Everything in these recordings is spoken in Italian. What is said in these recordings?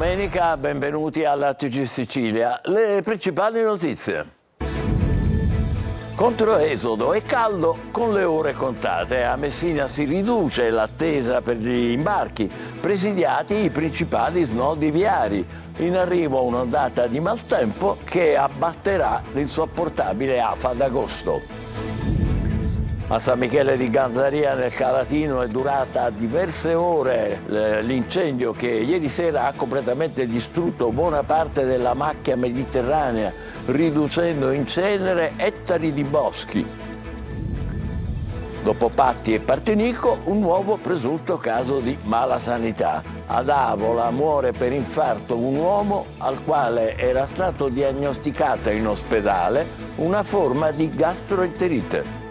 domenica, benvenuti alla TG Sicilia. Le principali notizie. Controesodo e caldo con le ore contate. A Messina si riduce l'attesa per gli imbarchi, presidiati i principali snodi viari. In arrivo un'ondata di maltempo che abbatterà l'insopportabile afa d'agosto. A San Michele di Ganzaria nel Calatino è durata diverse ore l'incendio che ieri sera ha completamente distrutto buona parte della macchia mediterranea, riducendo in cenere ettari di boschi. Dopo Patti e Partinico, un nuovo presunto caso di malasanità. Ad Avola muore per infarto un uomo al quale era stato diagnosticata in ospedale una forma di gastroenterite.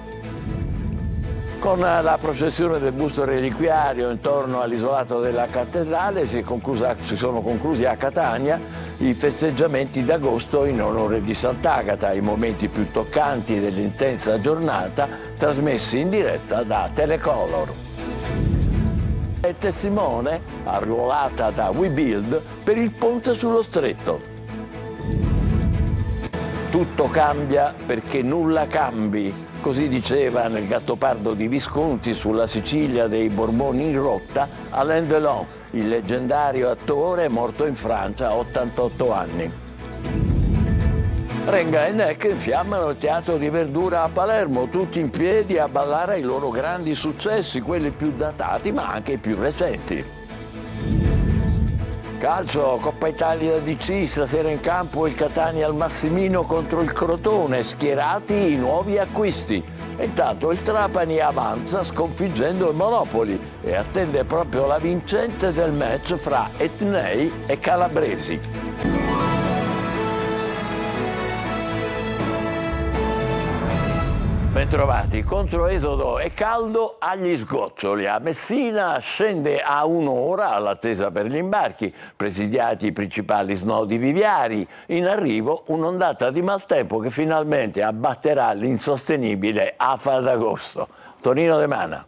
Con la processione del busto reliquiario intorno all'isolato della cattedrale si sono conclusi a Catania i festeggiamenti d'agosto in onore di Sant'Agata, i momenti più toccanti dell'intensa giornata trasmessi in diretta da Telecolor. E testimone, arruolata da WeBuild per il ponte sullo stretto. Tutto cambia perché nulla cambi. Così diceva nel Gattopardo di Visconti sulla Sicilia dei Borboni in rotta Alain Delon, il leggendario attore morto in Francia a 88 anni. Renga e Neck infiammano il Teatro di Verdura a Palermo, tutti in piedi a ballare i loro grandi successi, quelli più datati ma anche i più recenti. Calcio, Coppa Italia DC, stasera in campo il Catania al Massimino contro il Crotone, schierati i nuovi acquisti. E intanto il Trapani avanza sconfiggendo il Monopoli e attende proprio la vincente del match fra Etnei e Calabresi. Bentrovati, controesodo e caldo agli sgoccioli. A Messina scende a un'ora all'attesa per gli imbarchi, presidiati i principali snodi viviari. In arrivo un'ondata di maltempo che finalmente abbatterà l'insostenibile afa d'agosto. Tonino De Mana.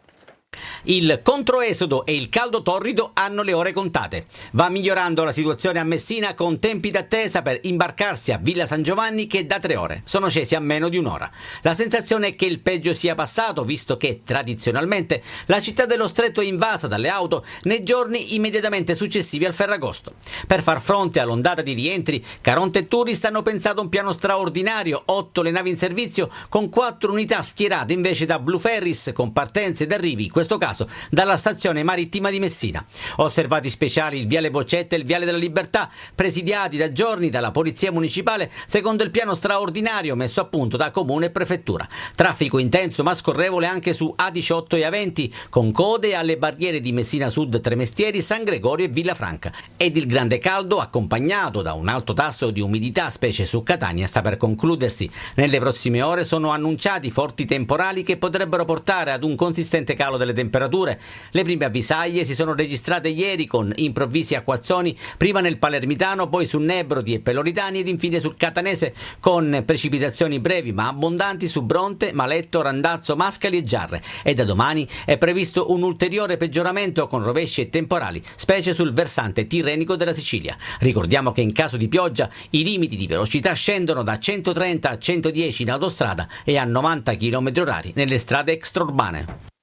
Il controesodo e il caldo torrido hanno le ore contate. Va migliorando la situazione a Messina con tempi d'attesa per imbarcarsi a Villa San Giovanni che da 3 ore sono scesi a meno di un'ora. La sensazione è che il peggio sia passato, visto che tradizionalmente la città dello Stretto è invasa dalle auto nei giorni immediatamente successivi al Ferragosto. Per far fronte all'ondata di rientri, Caronte e Tourist hanno pensato un piano straordinario, 8 le navi in servizio con 4 unità schierate invece da Blue Ferries con partenze ed arrivi, in questo caso dalla stazione marittima di Messina. Osservati speciali il viale Boccetta e il viale della Libertà, presidiati da giorni dalla polizia municipale secondo il piano straordinario messo a punto da comune e prefettura. Traffico intenso ma scorrevole anche su A18 e A20 con code alle barriere di Messina Sud, Tremestieri, San Gregorio e Villafranca. Ed il grande caldo accompagnato da un alto tasso di umidità specie su Catania sta per concludersi. Nelle prossime ore sono annunciati forti temporali che potrebbero portare ad un consistente calo delle temperature. Le prime avvisaglie si sono registrate ieri con improvvisi acquazzoni, prima nel Palermitano, poi su Nebrodi e Peloritani ed infine sul Catanese, con precipitazioni brevi ma abbondanti su Bronte, Maletto, Randazzo, Mascali e Giarre. E da domani è previsto un ulteriore peggioramento con rovesci e temporali, specie sul versante tirrenico della Sicilia. Ricordiamo che in caso di pioggia i limiti di velocità scendono da 130 a 110 in autostrada e a 90 km/h nelle strade extraurbane.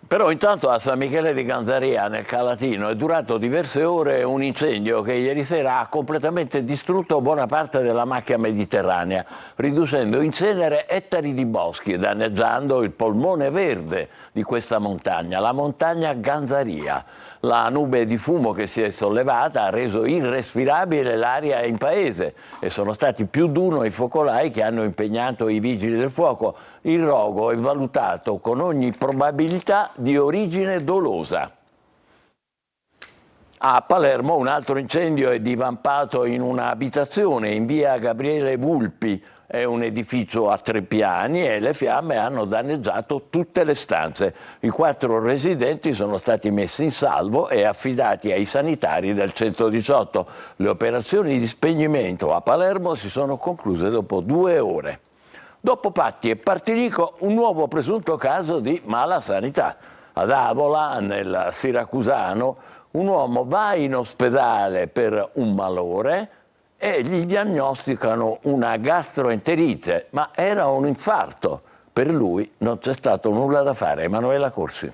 Però intanto a San Michele di Ganzaria nel Calatino è durato diverse ore un incendio che ieri sera ha completamente distrutto buona parte della macchia mediterranea, riducendo in cenere ettari di boschi e danneggiando il polmone verde di questa montagna, la montagna Ganzaria. La nube di fumo che si è sollevata ha reso irrespirabile l'aria in paese e sono stati più di uno i focolai che hanno impegnato i vigili del fuoco. Il rogo è valutato con ogni probabilità di origine dolosa. A Palermo un altro incendio è divampato in un'abitazione in via Gabriele Vulpi. È un edificio a 3 piani e le fiamme hanno danneggiato tutte le stanze. I 4 residenti sono stati messi in salvo e affidati ai sanitari del 118. Le operazioni di spegnimento a Palermo si sono concluse dopo 2 ore. Dopo Patti e Partinico, un nuovo presunto caso di malasanità. Ad Avola, nel Siracusano, un uomo va in ospedale per un malore e gli diagnosticano una gastroenterite, ma era un infarto. Per lui non c'è stato nulla da fare. Emanuela Corsi.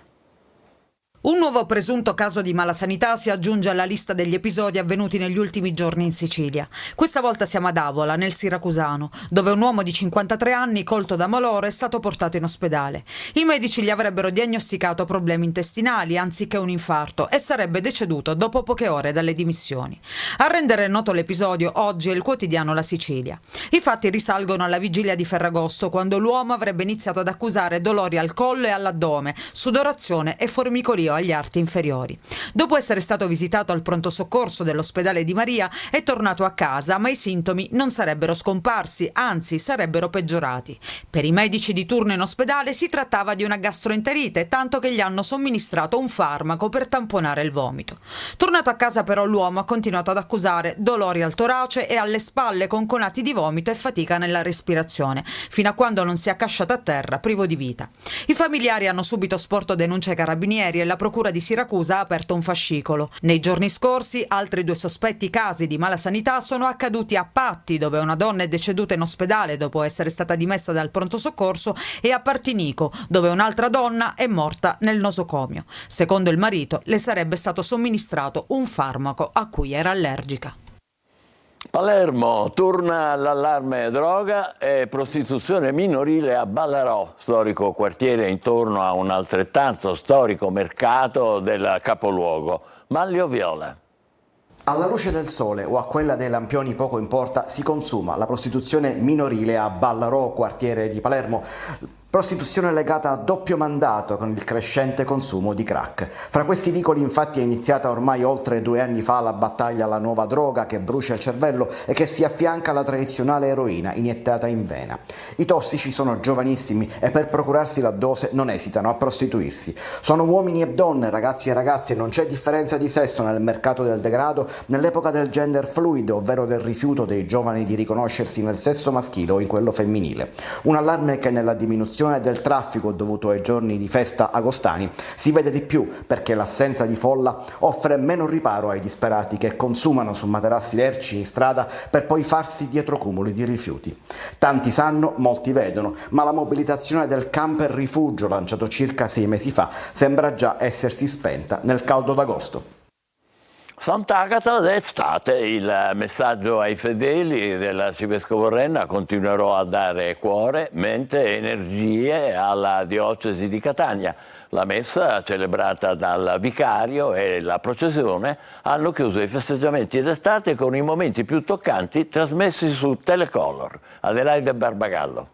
Un nuovo presunto caso di malasanità si aggiunge alla lista degli episodi avvenuti negli ultimi giorni in Sicilia. Questa volta siamo ad Avola, nel Siracusano, dove un uomo di 53 anni, colto da malore, è stato portato in ospedale. I medici gli avrebbero diagnosticato problemi intestinali anziché un infarto e sarebbe deceduto dopo poche ore dalle dimissioni. A rendere noto l'episodio oggi è il quotidiano La Sicilia. I fatti risalgono alla vigilia di Ferragosto, quando l'uomo avrebbe iniziato ad accusare dolori al collo e all'addome, sudorazione e formicolio agli arti inferiori. Dopo essere stato visitato al pronto soccorso dell'ospedale di Maria, è tornato a casa, ma i sintomi non sarebbero scomparsi, anzi sarebbero peggiorati. Per i medici di turno in ospedale si trattava di una gastroenterite, tanto che gli hanno somministrato un farmaco per tamponare il vomito. Tornato a casa però l'uomo ha continuato ad accusare dolori al torace e alle spalle con conati di vomito e fatica nella respirazione, fino a quando non si è accasciato a terra privo di vita. I familiari hanno subito sporto denuncia ai carabinieri e la procura di Siracusa ha aperto un fascicolo. Nei giorni scorsi altri 2 sospetti casi di malasanità sono accaduti a Patti, dove una donna è deceduta in ospedale dopo essere stata dimessa dal pronto soccorso, e a Partinico, dove un'altra donna è morta nel nosocomio. Secondo il marito le sarebbe stato somministrato un farmaco a cui era allergica. Palermo, torna l'allarme droga e prostituzione minorile a Ballarò, storico quartiere intorno a un altrettanto storico mercato del capoluogo. Manlio Viola. Alla luce del sole o a quella dei lampioni poco importa, si consuma la prostituzione minorile a Ballarò, quartiere di Palermo. Prostituzione legata a doppio mandato con il crescente consumo di crack. Fra questi vicoli infatti è iniziata ormai oltre 2 anni fa la battaglia alla nuova droga che brucia il cervello e che si affianca alla tradizionale eroina iniettata in vena. I tossici sono giovanissimi e per procurarsi la dose non esitano a prostituirsi. Sono uomini e donne, ragazzi e ragazze, non c'è differenza di sesso nel mercato del degrado, nell'epoca del gender fluid, ovvero del rifiuto dei giovani di riconoscersi nel sesso maschile o in quello femminile. Un allarme che nella diminuzione del traffico dovuto ai giorni di festa agostani si vede di più, perché l'assenza di folla offre meno riparo ai disperati che consumano su materassi lerci in strada per poi farsi dietro cumuli di rifiuti. Tanti sanno, molti vedono, ma la mobilitazione del camper rifugio lanciato circa 6 mesi fa sembra già essersi spenta nel caldo d'agosto. Sant'Agata d'estate, il messaggio ai fedeli dell'Arcivescovo Renna: continuerò a dare cuore, mente e energie alla diocesi di Catania. La messa, celebrata dal vicario, e la processione hanno chiuso i festeggiamenti d'estate con i momenti più toccanti trasmessi su Telecolor. Adelaide Barbagallo.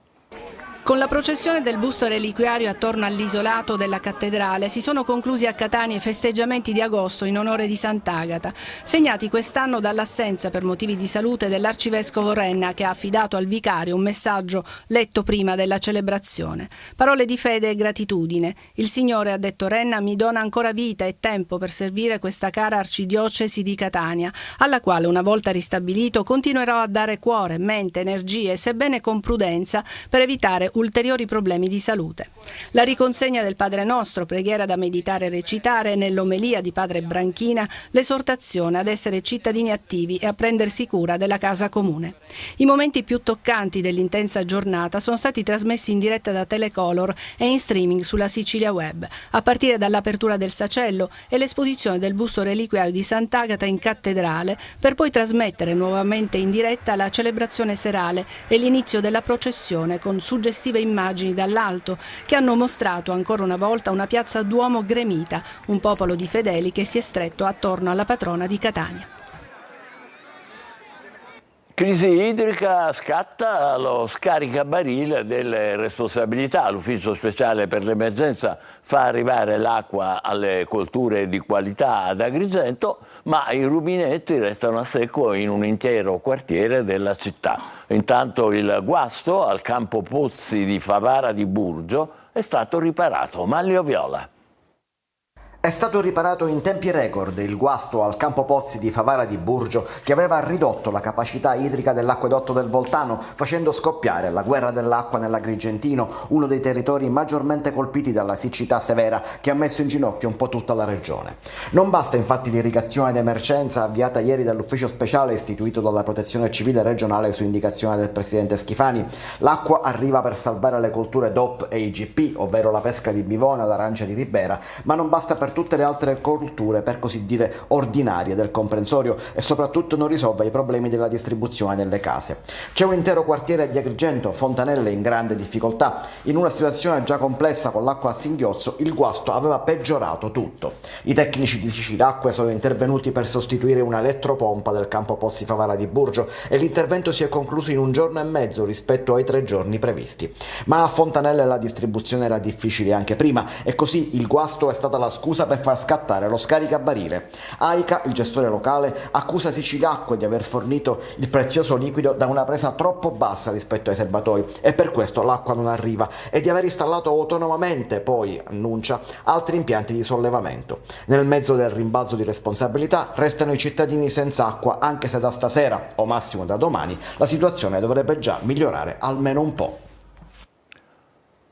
Con la processione del busto reliquiario attorno all'isolato della cattedrale si sono conclusi a Catania i festeggiamenti di agosto in onore di Sant'Agata, segnati quest'anno dall'assenza per motivi di salute dell'Arcivescovo Renna, che ha affidato al vicario un messaggio letto prima della celebrazione. Parole di fede e gratitudine. Il Signore, ha detto Renna, mi dona ancora vita e tempo per servire questa cara arcidiocesi di Catania, alla quale, una volta ristabilito, continuerò a dare cuore, mente, energie, sebbene con prudenza, per evitare ulteriori problemi di salute. La riconsegna del Padre Nostro, preghiera da meditare e recitare, nell'omelia di Padre Branchina l'esortazione ad essere cittadini attivi e a prendersi cura della casa comune. I momenti più toccanti dell'intensa giornata sono stati trasmessi in diretta da Telecolor e in streaming sulla Sicilia Web, a partire dall'apertura del sacello e l'esposizione del busto reliquiario di Sant'Agata in cattedrale, per poi trasmettere nuovamente in diretta la celebrazione serale e l'inizio della processione con suggestive immagini dall'alto che hanno mostrato ancora una volta una piazza Duomo gremita, un popolo di fedeli che si è stretto attorno alla patrona di Catania. Crisi idrica, scatta lo scaricabarile delle responsabilità. L'ufficio speciale per l'emergenza fa arrivare l'acqua alle colture di qualità ad Agrigento, ma i rubinetti restano a secco in un intero quartiere della città. Intanto il guasto al campo pozzi di Favara di Burgio è stato riparato. Manlio Viola. È stato riparato in tempi record il guasto al campo pozzi di Favara di Burgio che aveva ridotto la capacità idrica dell'acquedotto del Voltano, facendo scoppiare la guerra dell'acqua nell'Agrigentino, uno dei territori maggiormente colpiti dalla siccità severa che ha messo in ginocchio un po' tutta la regione. Non basta infatti l'irrigazione d'emergenza avviata ieri dall'ufficio speciale istituito dalla Protezione Civile regionale su indicazione del presidente Schifani. L'acqua arriva per salvare le colture DOP e IGP, ovvero la pesca di bivona, l'arancia di Ribera, ma non basta per tutte le altre colture, per così dire, ordinarie del comprensorio, e soprattutto non risolve i problemi della distribuzione delle case. C'è un intero quartiere di Agrigento, Fontanelle, in grande difficoltà. In una situazione già complessa con l'acqua a singhiozzo, il guasto aveva peggiorato tutto. I tecnici di Sicilacque sono intervenuti per sostituire una elettropompa del campo Pozzi Favara di Burgio e l'intervento si è concluso in 1 giorno e mezzo rispetto ai 3 giorni previsti. Ma a Fontanelle la distribuzione era difficile anche prima e così il guasto è stata la scusa per far scattare lo scaricabarile. AICA, il gestore locale, accusa Sicilacque di aver fornito il prezioso liquido da una presa troppo bassa rispetto ai serbatoi e per questo l'acqua non arriva, e di aver installato autonomamente, poi annuncia, altri impianti di sollevamento. Nel mezzo del rimbalzo di responsabilità restano i cittadini senza acqua, anche se da stasera o massimo da domani la situazione dovrebbe già migliorare almeno un po'.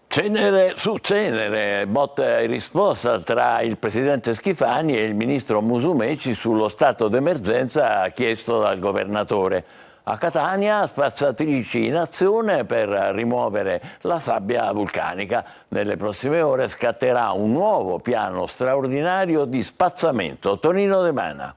Cenere su cenere, botta e risposta tra il presidente Schifani e il ministro Musumeci sullo stato d'emergenza chiesto dal governatore. A Catania, spazzatrici in azione per rimuovere la sabbia vulcanica. Nelle prossime ore scatterà un nuovo piano straordinario di spazzamento. Tonino De Mana.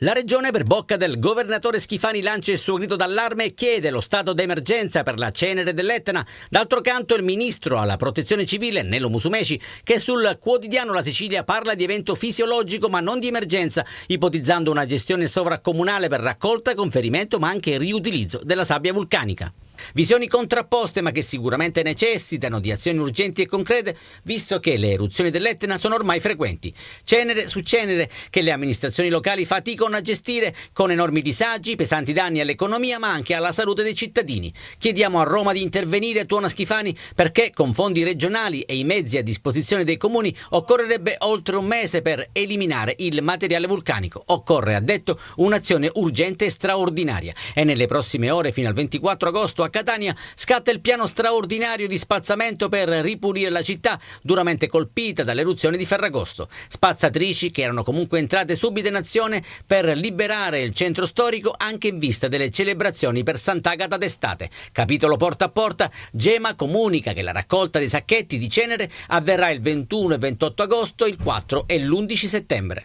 La regione, per bocca del governatore Schifani, lancia il suo grido d'allarme e chiede lo stato d'emergenza per la cenere dell'Etna. D'altro canto il ministro alla protezione civile, Nello Musumeci, che sul quotidiano La Sicilia parla di evento fisiologico ma non di emergenza, ipotizzando una gestione sovracomunale per raccolta, conferimento ma anche riutilizzo della sabbia vulcanica. Visioni contrapposte ma che sicuramente necessitano di azioni urgenti e concrete, visto che le eruzioni dell'Etna sono ormai frequenti. Cenere su cenere che le amministrazioni locali faticano a gestire, con enormi disagi, pesanti danni all'economia ma anche alla salute dei cittadini. Chiediamo a Roma di intervenire, tuona Schifani, perché con fondi regionali e i mezzi a disposizione dei comuni occorrerebbe oltre 1 mese per eliminare il materiale vulcanico. Occorre, ha detto, un'azione urgente e straordinaria, e nelle prossime ore fino al 24 agosto a Catania scatta il piano straordinario di spazzamento per ripulire la città duramente colpita dall'eruzione di Ferragosto. Spazzatrici che erano comunque entrate subito in azione per liberare il centro storico anche in vista delle celebrazioni per Sant'Agata d'estate. Capitolo porta a porta, Gema comunica che la raccolta dei sacchetti di cenere avverrà il 21 e 28 agosto, il 4 e l'11 settembre.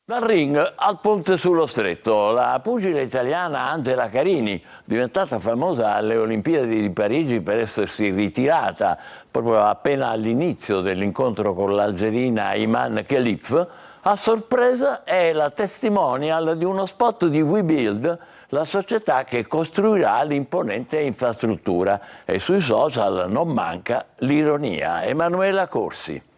Dal ring al ponte sullo stretto, la pugile italiana Angela Carini, diventata famosa alle Olimpiadi di Parigi per essersi ritirata proprio appena all'inizio dell'incontro con l'algerina Iman Khelif, a sorpresa è la testimonial di uno spot di WeBuild, la società che costruirà l'imponente infrastruttura, e sui social non manca l'ironia. Emanuela Corsi.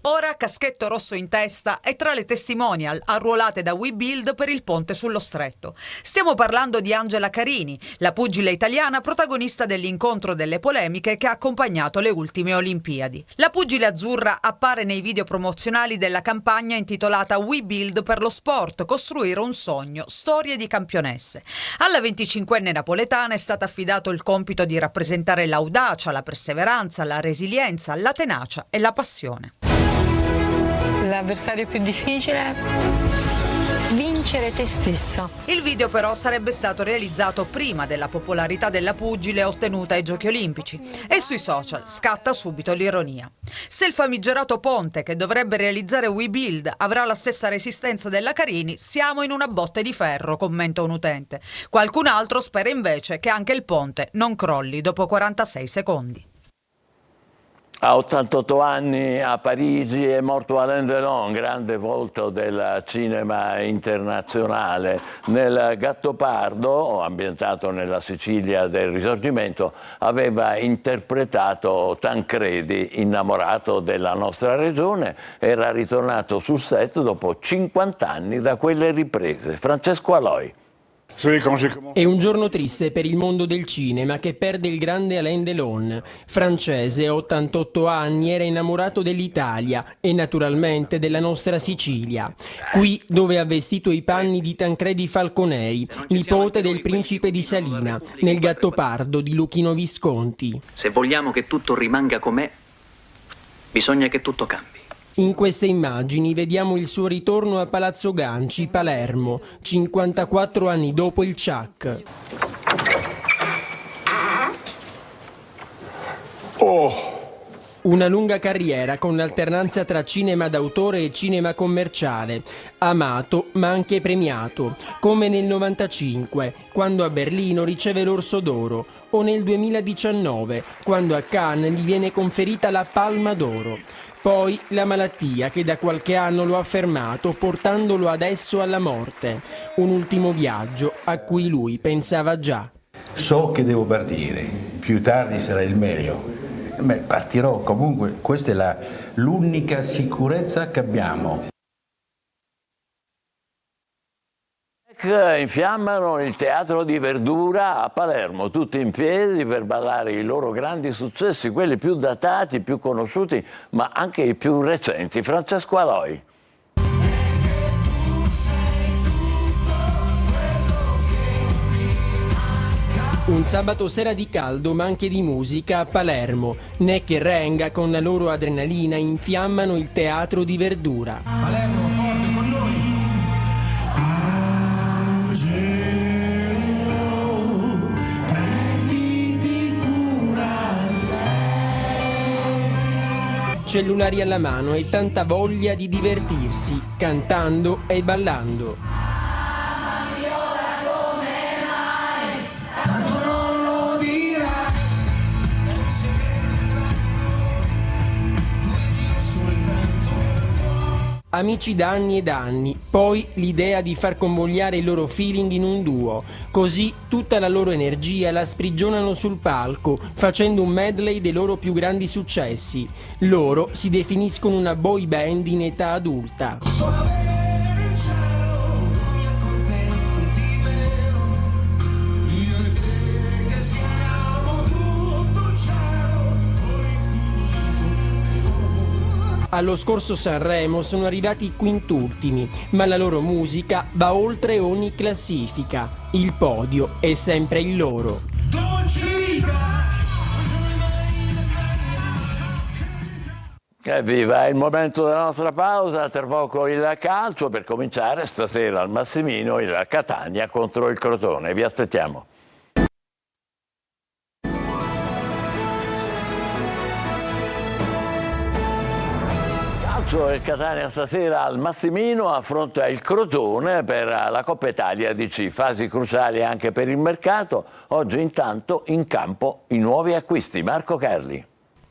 Ora caschetto rosso in testa e tra le testimonial arruolate da WeBuild per il ponte sullo stretto. Stiamo parlando di Angela Carini, la pugile italiana protagonista dell'incontro delle polemiche che ha accompagnato le ultime Olimpiadi. La pugile azzurra appare nei video promozionali della campagna intitolata WeBuild per lo sport, costruire un sogno, storie di campionesse. Alla 25enne napoletana è stato affidato il compito di rappresentare l'audacia, la perseveranza, la resilienza, la tenacia e la passione. L'avversario più difficile? Vincere te stessa. Il video però sarebbe stato realizzato prima della popolarità della pugile ottenuta ai Giochi Olimpici e sui social scatta subito l'ironia. Se il famigerato ponte che dovrebbe realizzare WeBuild avrà la stessa resistenza della Carini, siamo in una botte di ferro, commenta un utente. Qualcun altro spera invece che anche il ponte non crolli dopo 46 secondi. A 88 anni a Parigi è morto Alain Delon, grande volto del cinema internazionale. Nel Gattopardo, ambientato nella Sicilia del Risorgimento, aveva interpretato Tancredi, innamorato della nostra regione. Era ritornato sul set dopo 50 anni da quelle riprese. Francesco Aloi. È un giorno triste per il mondo del cinema che perde il grande Alain Delon. Francese, 88 anni, era innamorato dell'Italia e naturalmente della nostra Sicilia. Qui dove ha vestito i panni di Tancredi Falconei, nipote del principe di Salina, nel Gattopardo di Luchino Visconti. Se vogliamo che tutto rimanga com'è, bisogna che tutto cambi. In queste immagini vediamo il suo ritorno a Palazzo Ganci, Palermo, 54 anni dopo il Ciak. Una lunga carriera con l'alternanza tra cinema d'autore e cinema commerciale, amato ma anche premiato, come nel 95, quando a Berlino riceve l'Orso d'Oro, o nel 2019, quando a Cannes gli viene conferita la Palma d'Oro. Poi la malattia che da qualche anno lo ha fermato, portandolo adesso alla morte. Un ultimo viaggio a cui lui pensava già. So che devo partire, più tardi sarà il meglio. Partirò comunque, questa è l'unica sicurezza che abbiamo. Infiammano il teatro di Verdura a Palermo, tutti in piedi per ballare i loro grandi successi, quelli più datati, più conosciuti, ma anche i più recenti. Francesco Aloi. Un sabato sera di caldo ma anche di musica a Palermo. Neck e Renga con la loro adrenalina infiammano il teatro di Verdura. Palermo forte con noi. Cellulari alla mano e tanta voglia di divertirsi, cantando e ballando. Amici da anni ed anni, poi l'idea di far convogliare il loro feeling in un duo. Così tutta la loro energia la sprigionano sul palco, facendo un medley dei loro più grandi successi. Loro si definiscono una boy band in età adulta. Allo scorso Sanremo sono arrivati quintultimi, ma la loro musica va oltre ogni classifica. Il podio è sempre il loro. Evviva, è il momento della nostra pausa, tra poco il calcio, per cominciare stasera al Massimino il Catania contro il Crotone. Vi aspettiamo. Il Catania stasera al Massimino affronta il Crotone per la Coppa Italia DC, fasi cruciali anche per il mercato. Oggi intanto in campo i nuovi acquisti. Marco Carli.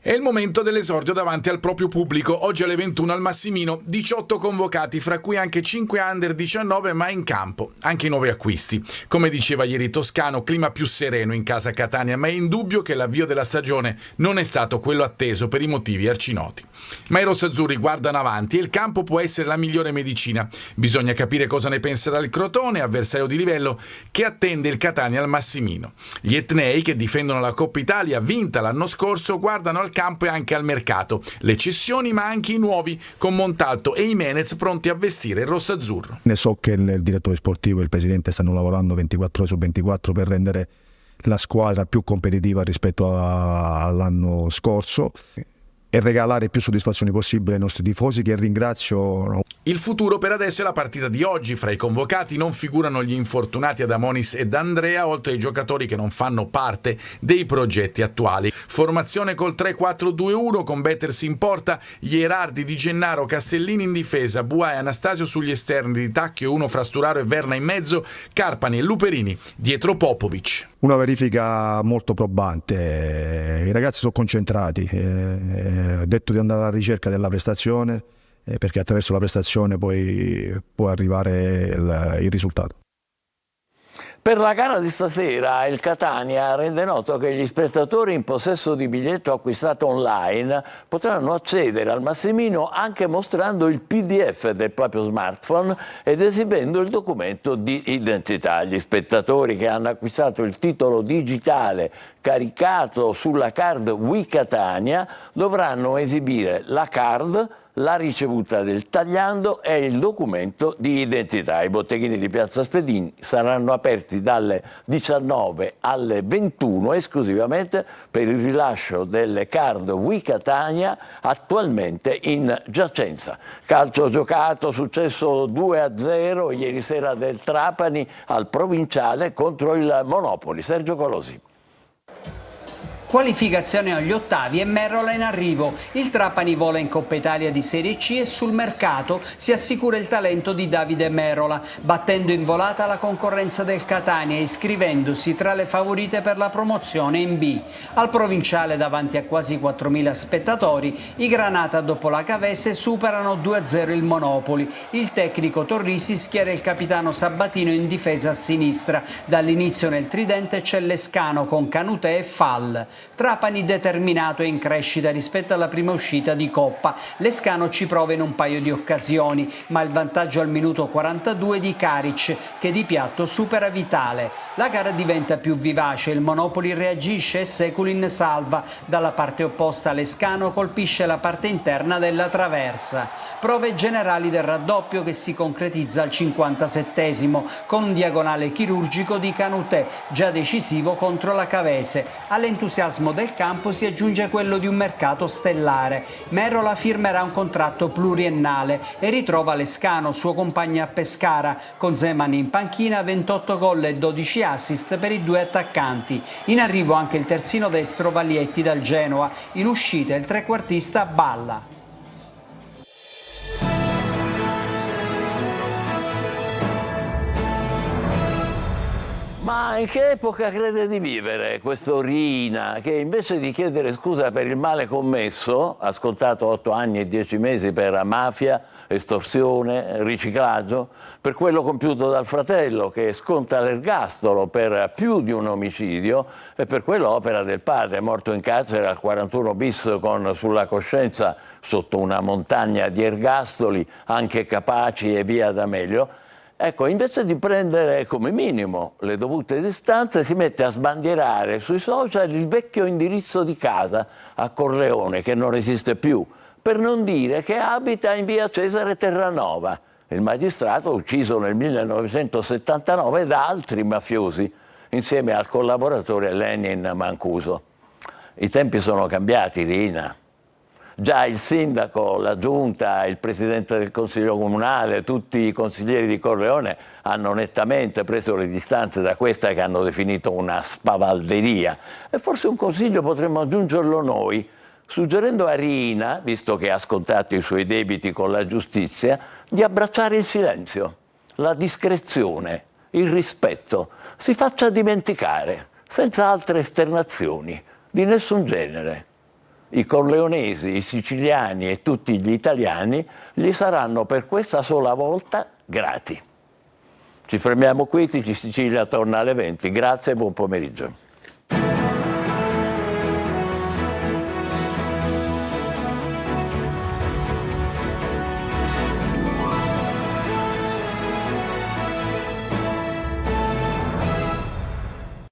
È il momento dell'esordio davanti al proprio pubblico. Oggi alle 21 al Massimino, 18 convocati, fra cui anche 5 under 19, ma in campo. Anche i nuovi acquisti. Come diceva ieri Toscano, clima più sereno in casa Catania, ma è indubbio che l'avvio della stagione non è stato quello atteso per i motivi arcinoti. Ma i rossazzurri guardano avanti e il campo può essere la migliore medicina. Bisogna capire cosa ne penserà il Crotone, avversario di livello, che attende il Catania al Massimino. Gli etnei, che difendono la Coppa Italia vinta l'anno scorso, guardano al campo e anche al mercato. Le cessioni ma anche i nuovi, con Montalto e Jimenez pronti a vestire il rossazzurro. Ne so che il direttore sportivo e il presidente stanno lavorando 24 ore su 24 per rendere la squadra più competitiva rispetto all'anno scorso e regalare più soddisfazioni possibile ai nostri tifosi, che ringrazio. Il futuro per adesso è la partita di oggi. Fra i convocati non figurano gli infortunati Adamonis ed Andrea, oltre ai giocatori che non fanno parte dei progetti attuali. Formazione col 3-4-2-1 con Betters in porta, Gherardi, Di Gennaro, Castellini in difesa, Buà e Anastasio sugli esterni, di Tacchio, uno fra Sturaro e Verna in mezzo, Carpani e Luperini dietro Popovic. Una verifica molto probante, i ragazzi sono concentrati, ho detto di andare alla ricerca della prestazione, perché attraverso la prestazione poi può arrivare il risultato. Per la gara di stasera il Catania rende noto che gli spettatori in possesso di biglietto acquistato online potranno accedere al Massimino anche mostrando il PDF del proprio smartphone ed esibendo il documento di identità. Gli spettatori che hanno acquistato il titolo digitale caricato sulla card We Catania dovranno esibire la card, la ricevuta del tagliando e il documento di identità. I botteghini di Piazza Spadini saranno aperti dalle 19 alle 21 esclusivamente per il rilascio delle card We Catania attualmente in giacenza. Calcio giocato, successo 2-0 ieri sera del Trapani al Provinciale contro il Monopoli. Sergio Colosi. Qualificazione agli ottavi e Merola in arrivo. Il Trapani vola in Coppa Italia di Serie C e sul mercato si assicura il talento di Davide Merola, battendo in volata la concorrenza del Catania e iscrivendosi tra le favorite per la promozione in B. Al Provinciale, davanti a quasi 4.000 spettatori, i Granata dopo la Cavese superano 2-0 il Monopoli. Il tecnico Torrisi schiera il capitano Sabatino in difesa a sinistra. Dall'inizio nel tridente c'è Lescano con Canutè e Fall. Trapani determinato e in crescita rispetto alla prima uscita di Coppa. Lescano ci prova in un paio di occasioni, ma il vantaggio al minuto 42 di Karic, che di piatto supera Vitale. La gara diventa più vivace, il Monopoli reagisce e Seculin salva. Dalla parte opposta Lescano colpisce la parte interna della traversa. Prove generali del raddoppio che si concretizza al 57esimo con un diagonale chirurgico di Canutè, già decisivo contro la Cavese. All'entusiasmo del campo si aggiunge quello di un mercato stellare. Merola firmerà un contratto pluriennale e ritrova Lescano, suo compagno a Pescara, con Zeman in panchina, 28 gol e 12 assist per i due attaccanti. In arrivo anche il terzino destro Valietti dal Genoa, in uscita il trequartista Balla. Ma in che epoca crede di vivere questo Riina, che invece di chiedere scusa per il male commesso, ha scontato 8 anni e 10 mesi per mafia, estorsione, riciclaggio, per quello compiuto dal fratello che sconta l'ergastolo per più di un omicidio e per quell'opera del padre, morto in carcere al 41 bis con sulla coscienza sotto una montagna di ergastoli, anche capaci e via D'Amelio. Ecco, invece di prendere come minimo le dovute distanze, si mette a sbandierare sui social il vecchio indirizzo di casa a Corleone, che non esiste più, per non dire che abita in via Cesare Terranova, il magistrato ucciso nel 1979 da altri mafiosi, insieme al collaboratore Lenin Mancuso. I tempi sono cambiati, Rina. Già il sindaco, la giunta, il presidente del consiglio comunale, tutti i consiglieri di Corleone hanno nettamente preso le distanze da questa che hanno definito una spavalderia. E forse un consiglio potremmo aggiungerlo noi, suggerendo a Riina, visto che ha scontato i suoi debiti con la giustizia, di abbracciare il silenzio, la discrezione, il rispetto. Si faccia dimenticare, senza altre esternazioni, di nessun genere. I corleonesi, i siciliani e tutti gli italiani gli saranno per questa sola volta grati. Ci fermiamo qui, TG Sicilia torna alle 20. Grazie e buon pomeriggio.